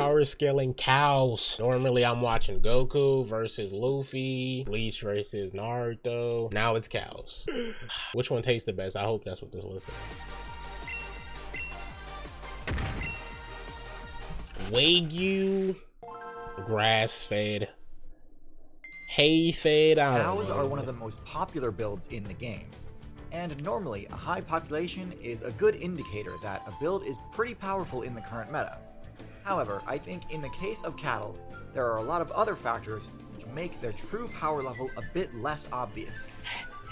Powerscaling Cows. Normally I'm watching Goku versus Luffy, Bleach versus Naruto. Now it's cows. Which one tastes the best? I hope that's what this list is. Wagyu, grass-fed, hay-fed. Cows are one of the most popular builds in the game, and normally a high population is a good indicator that a build is pretty powerful in the current meta. However, I think in the case of cattle, there are a lot of other factors which make their true power level a bit less obvious.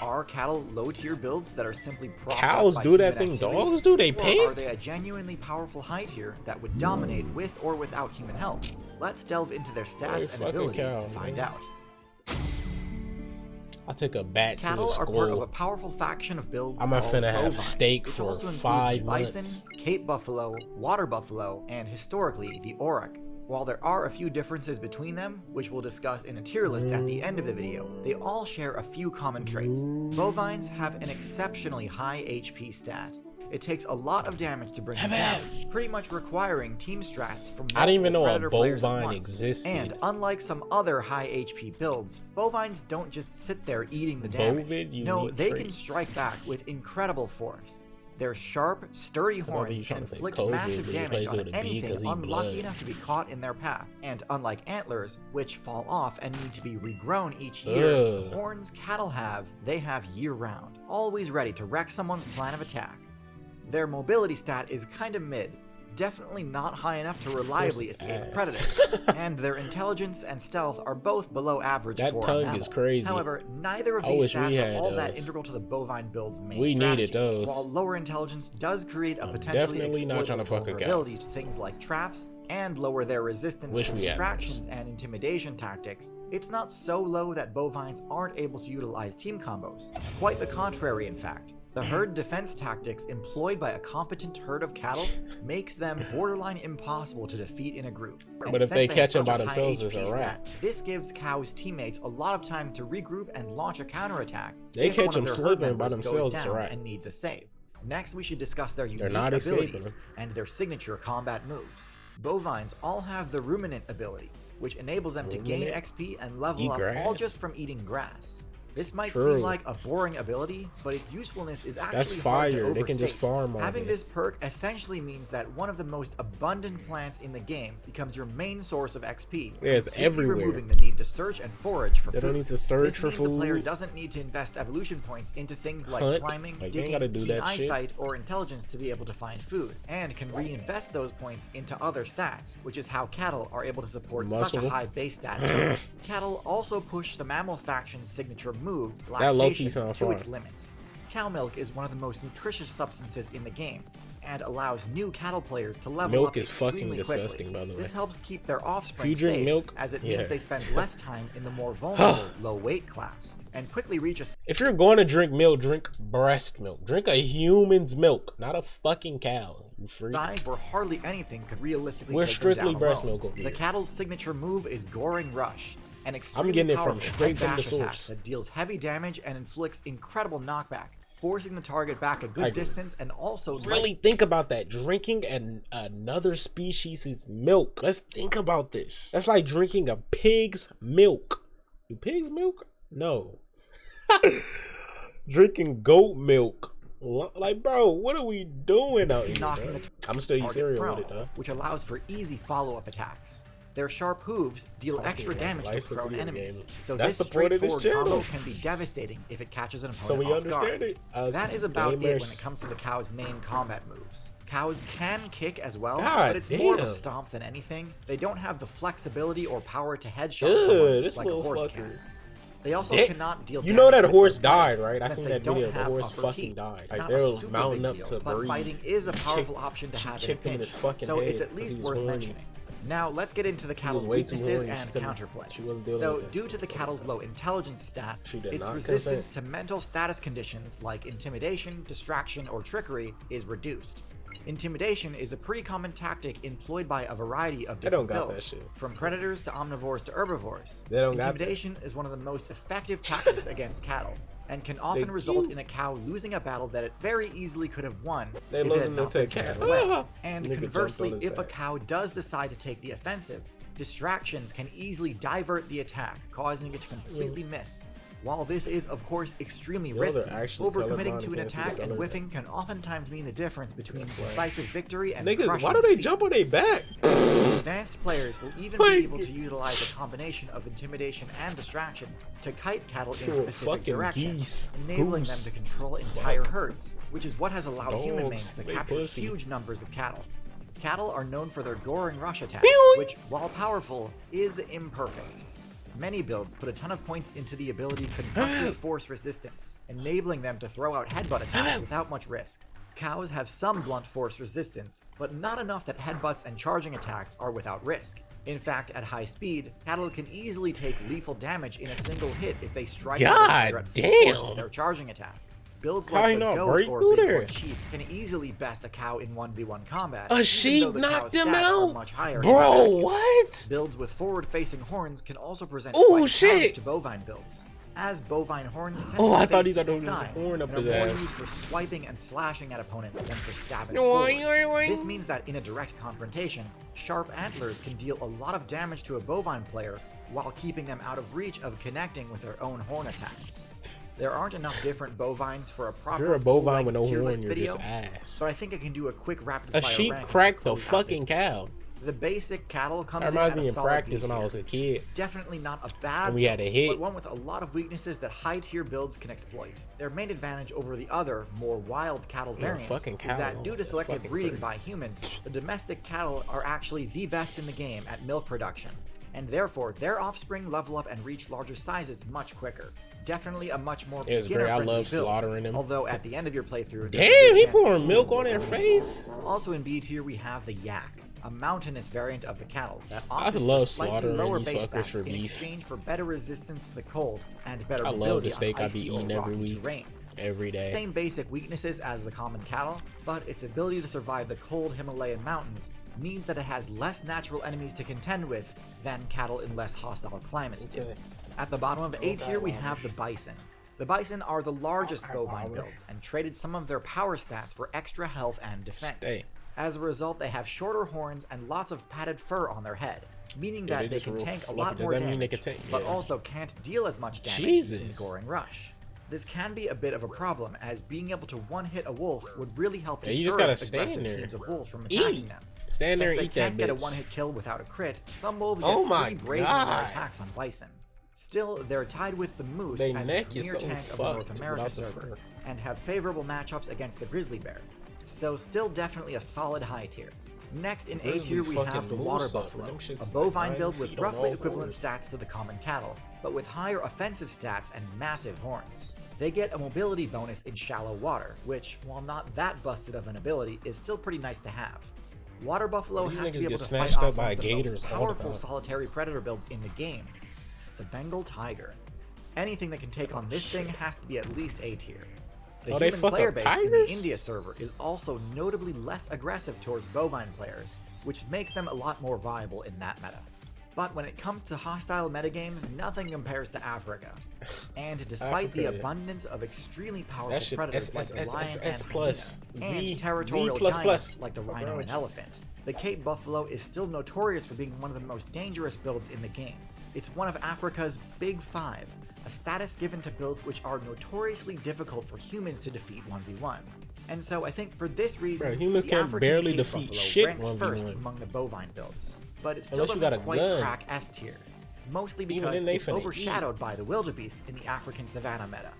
Are cattle low-tier builds that are simply propped Cows up by do that human thing activity, dogs do? They or paint? are they a genuinely powerful high tier that would dominate with or without human help? Let's delve into their stats and abilities to find out. I took a bat to the Cattle are part of skull. a powerful faction of builds I'm called finna have bovines, steak which for also includes 5 the bison, months. Cape buffalo, water buffalo, and historically the auroch. While there are a few differences between them, which we'll discuss in a tier list at the end of the video, they all share a few common traits. Bovines have an exceptionally high HP stat. It takes a lot of damage to bring them down, pretty much requiring team strats from I didn't even know a predator players at bovine once. existed. And unlike some other high HP builds, bovines don't just sit there eating the damage. No, they can strike back with incredible force. Their sharp, sturdy horns can inflict massive damage on anything unlucky enough to be caught in their path. And unlike antlers, which fall off and need to be regrown each year, the horns cattle have, they have year-round, always ready to wreck someone's plan of attack. Their mobility stat is kinda mid, definitely not high enough to reliably escape predators, and their intelligence and stealth are both below average for a mammal. That tongue is crazy. However, neither of these stats are all that integral to the bovine build's main strategy. Needed those. While lower intelligence does create a potentially exploitable vulnerability to things like traps, and lower their resistance to distractions and intimidation tactics, it's not so low that bovines aren't able to utilize team combos. Quite the contrary, in fact. The herd defense tactics employed by a competent herd of cattle makes them borderline impossible to defeat in a group. But if they catch them by themselves, it's a wrap. This gives cows' teammates a lot of time to regroup and launch a counterattack. They catch them slipping by themselves, it's a wrap. And needs a save. Next, we should discuss their unique abilities and their signature combat moves. Bovines all have the ruminant ability, which enables them to gain XP and level up all just from eating grass. This might seem like a boring ability, but its usefulness is actually hard to overstate. They can just farm on Having this perk essentially means that one of the most abundant plants in the game becomes your main source of XP. It's everywhere. Removing the need to search and forage for food. They don't need to search for food. The player doesn't need to invest evolution points into things like climbing, digging, keen eyesight, or intelligence to be able to find food, and can reinvest those points into other stats, which is how cattle are able to support such a high base stat. Cattle also push the mammal faction's signature move, lactation, to its limits. Cow milk is one of the most nutritious substances in the game, and allows new cattle players to level up extremely quickly. By the way. This helps keep their offspring safe, as it means they spend less time in the more vulnerable low-weight class, and quickly reach a... If you're going to drink milk, drink breast milk. Drink a human's milk, not a fucking cow. You freak. Size where hardly anything could realistically We're take strictly them down breast alone. milk over here. The cattle's signature move is Goring Rush. An I'm getting it from powerful straight from the head-back attack source. that deals heavy damage and inflicts incredible knockback, forcing the target back a good distance and also really think about that. Drinking another species' milk. Let's think about this. That's like drinking a pig's milk. Do pigs milk? No. Drinking goat milk. Like, bro, what are we doing out here? I'm still eating cereal with it, though. Which allows for easy follow-up attacks. Their sharp hooves deal extra damage to prone enemies, so this straightforward combo can be devastating if it catches an opponent off guard. That is about it when it comes to the cow's main combat moves. Cows can kick as well, but it's more of a stomp than anything. They don't have the flexibility or power to headshot someone like a horse can. They also cannot deal damage. You know that horse died, right? I seen that video. The horse fucking died. Like, they were mounting up to breathe. But fighting is a powerful option to have in a pinch, so it's at least worth mentioning. Now, let's get into the cattle's weaknesses and counterplay. So, due to the cattle's low intelligence stat, its resistance to mental status conditions like intimidation, distraction, or trickery is reduced. Intimidation is a pretty common tactic employed by a variety of different builds, from predators to omnivores to herbivores. Intimidation is one of the most effective tactics against cattle, and can often result in a cow losing a battle that it very easily could have won if it had not been sent away. And conversely, if a cow does decide to take the offensive, distractions can easily divert the attack, causing it to completely miss. While this is, of course, extremely risky, overcommitting to an attack and whiffing can oftentimes mean the difference between decisive victory and crushing why do they jump on their back? Advanced players will even be able to utilize a combination of intimidation and distraction to kite cattle in specific directions, enabling them to control entire herds, which is what has allowed human mains to capture huge numbers of cattle. Cattle are known for their goring rush attack, which, while powerful, is imperfect. Many builds put a ton of points into the ability concussive force resistance, enabling them to throw out headbutt attacks without much risk. Cows have some blunt force resistance, but not enough that headbutts and charging attacks are without risk. In fact, at high speed, cattle can easily take lethal damage in a single hit if they strike with their charging attack. Builds like the goat or bighorn sheep can easily best a cow in 1v1 combat. A sheep knocked him out? Much higher. Bro, what? Builds with forward-facing horns can also present quite challenge to bovine builds, as bovine horns tend to face to the side and are more used for swiping and slashing at opponents than for stabbing forward. This means that in a direct confrontation, sharp antlers can deal a lot of damage to a bovine player while keeping them out of reach of connecting with their own horn attacks. There aren't enough different bovines for a proper you're a bovine with no tier horn, list you're video, just ass. but I think I can do a quick rapid fire A sheep cracked the fucking cow. The basic cattle comes that in at reminds me a in solid practice B when I tier. was a kid. Definitely not a bad and we had a hit, but one with a lot of weaknesses that high tier builds can exploit. Their main advantage over the other, more wild cattle variants is that due to selective breeding by humans, the domestic cattle are actually the best in the game at milk production, and therefore their offspring level up and reach larger sizes much quicker. Definitely a much more beginner-friendly build, slaughtering them. although at the end of your playthrough, damn, he pouring milk on their face. Also in B tier we have the yak, a mountainous variant of the cattle that I offers love slightly lower slaughtering base these fuckers stats for in beef. exchange for better resistance to the cold and better I love mobility the steak on I be icy or eating every rocky week, terrain. every day. Same basic weaknesses as the common cattle, but its ability to survive the cold Himalayan mountains means that it has less natural enemies to contend with than cattle in less hostile climates do. At the bottom of A tier we have the bison. The bison are the largest bovine builds and traded some of their power stats for extra health and defense. As a result, they have shorter horns and lots of padded fur on their head, meaning that they can tank a lot more damage, but also can't deal as much damage using Goring Rush. This can be a bit of a problem, as being able to one-hit a wolf would really help discourage aggressive teams of wolves from attacking them. Stand there and Since eat they that can't get a bitch. one-hit kill without a crit, some wolves get pretty brazen in their attacks on bison. Still, they're tied with the moose as the premier tank of the North America server, and have favorable matchups against the grizzly bear. So still definitely a solid high tier. Next in A tier we have the water buffalo, a bovine build with roughly equivalent stats to the common cattle, but with higher offensive stats and massive horns. They get a mobility bonus in shallow water, which, while not that busted of an ability, is still pretty nice to have. Water buffalo have to be able to fight off one of the most powerful solitary predator builds in the game, the Bengal tiger. Anything that can take on this thing has to be at least A tier. The human player base in the India server is also notably less aggressive towards bovine players, which makes them a lot more viable in that meta. But when it comes to hostile metagames, nothing compares to Africa. And despite the abundance of extremely powerful predators like the lion and hyena, and territorial giants like the rhino and elephant, the Cape Buffalo is still notorious for being one of the most dangerous builds in the game. It's one of Africa's Big Five, a status given to builds which are notoriously difficult for humans to defeat 1v1. And so I think for this reason, humans the can't African barely Cape defeat Buffalo shit ranks 1v1. first among the bovine builds. But it still Unless you got doesn't a quite gun. crack S tier, mostly because it's overshadowed by the wildebeest in the African savanna meta.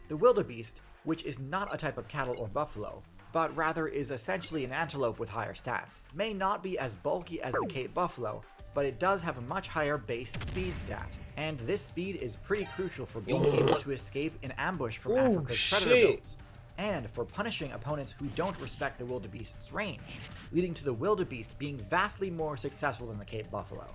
The wildebeest, which is not a type of cattle or buffalo, but rather is essentially an antelope with higher stats, may not be as bulky as the Cape Buffalo, but it does have a much higher base speed stat, and this speed is pretty crucial for being able to escape an ambush from Africa's predator builds, and for punishing opponents who don't respect the wildebeest's range, leading to the wildebeest being vastly more successful than the Cape Buffalo.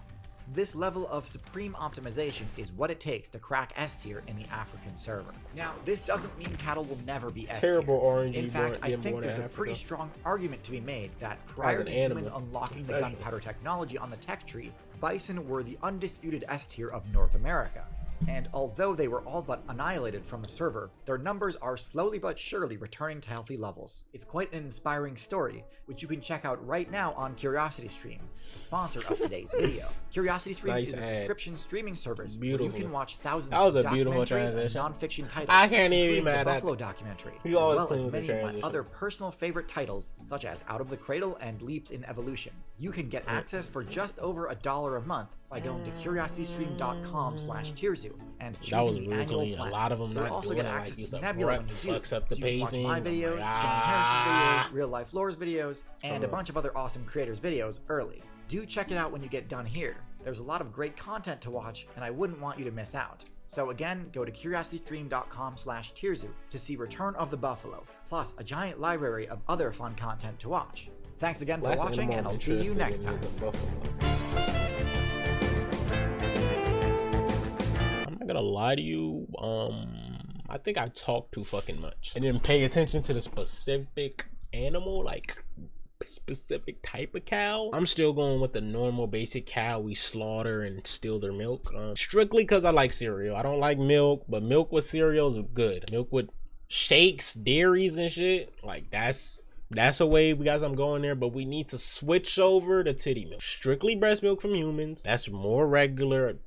This level of supreme optimization is what it takes to crack S tier in the African server. Now, this doesn't mean cattle will never be S tier. Terrible RNG. In fact, I think there's a pretty strong argument to be made that prior to humans unlocking the gunpowder technology on the tech tree, bison were the undisputed S tier of North America. And although they were all but annihilated from the server, their numbers are slowly but surely returning to healthy levels. It's quite an inspiring story, which you can check out right now on CuriosityStream, the sponsor of today's video. CuriosityStream is a subscription streaming service where you can watch thousands of documentaries and non-fiction titles. I can't even be mad at Buffalo documentary, as well as many of my other personal favorite titles, such as Out of the Cradle and Leaps in Evolution. You can get access for just over $1 a month by going to curiositystream.com/TierZoo and choosing the annual plan. A lot of them You'll not also doing get it access like to Nebula when you do. fucks up the So you can pacing. watch my videos, Jenny Harris's videos, Real Life Lore's videos, and a bunch of other awesome creators' videos early. Do check it out when you get done here. There's a lot of great content to watch, and I wouldn't want you to miss out. So again, go to curiositystream.com/TierZoo to see Return of the Buffalo, plus a giant library of other fun content to watch. Thanks again for watching, and I'll see you next time. I'm not gonna lie to you, I think I talk too fucking much. I didn't pay attention to the specific animal, like specific type of cow. I'm still going with the normal basic cow we slaughter and steal their milk, strictly because I like cereal. I don't like milk, but milk with cereal is good. Milk with shakes, dairies and shit, like that's a way we got something going there. But we need to switch over to titty milk, strictly breast milk from humans. That's more regular.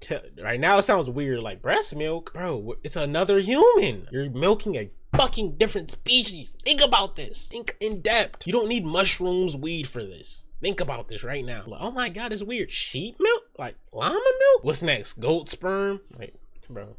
Right now it sounds weird, like breast milk, bro, it's another human. You're milking a fucking different species. Think about this, think in depth. You don't need mushrooms, weed for this. Think about this right now. Like, oh my god, it's weird. Sheep milk, like llama milk. What's next? Goat sperm, like, bro.